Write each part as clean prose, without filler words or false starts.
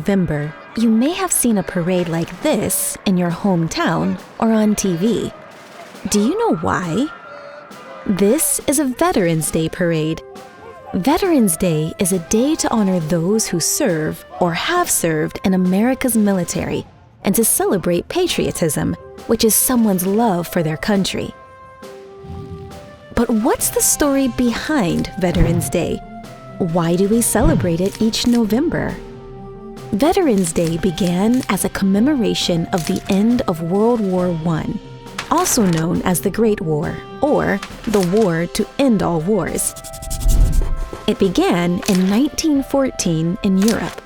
November, you may have seen a parade like this in your hometown or on TV. Do you know why? This is a Veterans Day parade. Veterans Day is a day to honor those who serve or have served in America's military and to celebrate patriotism, which is someone's love for their country. But what's the story behind Veterans Day? Why do we celebrate it each November? Veterans Day began as a commemoration of the end of World War I, also known as the Great War, or the War to End All Wars. It began in 1914 in Europe.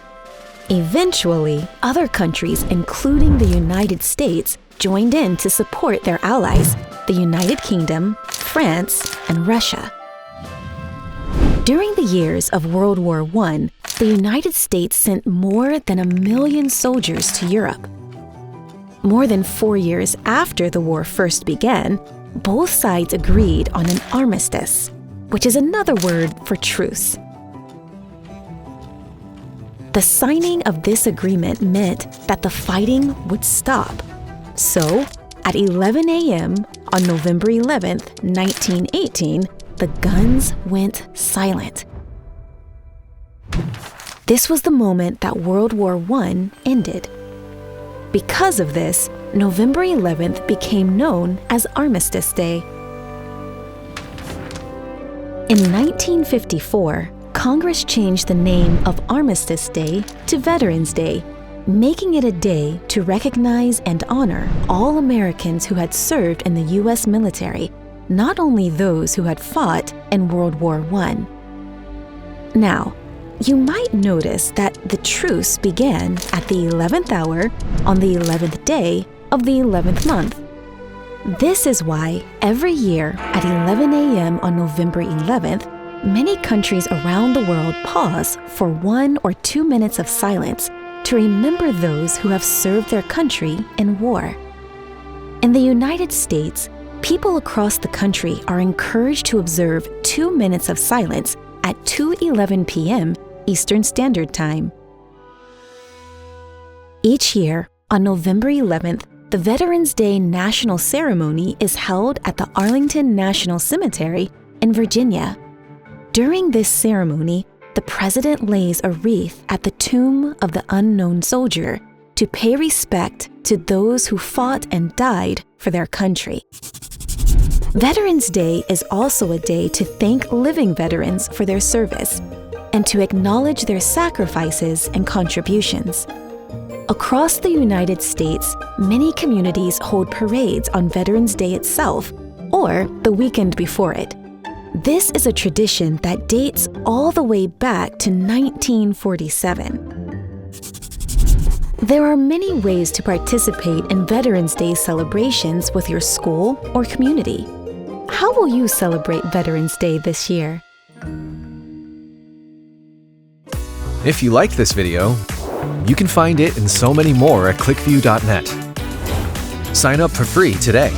Eventually, other countries, including the United States, joined in to support their allies, the United Kingdom, France, and Russia. During the years of World War I, the United States sent more than 1 million soldiers to Europe. More than 4 years after the war first began, both sides agreed on an armistice, which is another word for truce. The signing of this agreement meant that the fighting would stop. So, at 11 a.m. on November 11, 1918, the guns went silent. This was the moment that World War I ended. Because of this, November 11th became known as Armistice Day. In 1954, Congress changed the name of Armistice Day to Veterans Day, making it a day to recognize and honor all Americans who had served in the U.S. military, not only those who had fought in World War I. Now, you might notice that the truce began at the 11th hour on the 11th day of the 11th month. This is why every year at 11 a.m. on November 11th, many countries around the world pause for 1 or 2 minutes of silence to remember those who have served their country in war. In the United States, people across the country are encouraged to observe 2 minutes of silence at 2:11 p.m. Eastern Standard Time. Each year, on November 11th, the Veterans Day National Ceremony is held at the Arlington National Cemetery in Virginia. During this ceremony, the President lays a wreath at the tomb of the unknown soldier to pay respect to those who fought and died for their country. Veterans Day is also a day to thank living veterans for their service and to acknowledge their sacrifices and contributions. Across the United States, many communities hold parades on Veterans Day itself or the weekend before it. This is a tradition that dates all the way back to 1947. There are many ways to participate in Veterans Day celebrations with your school or community. How will you celebrate Veterans Day this year? If you liked this video, you can find it and so many more at ClickView.net. Sign up for free today.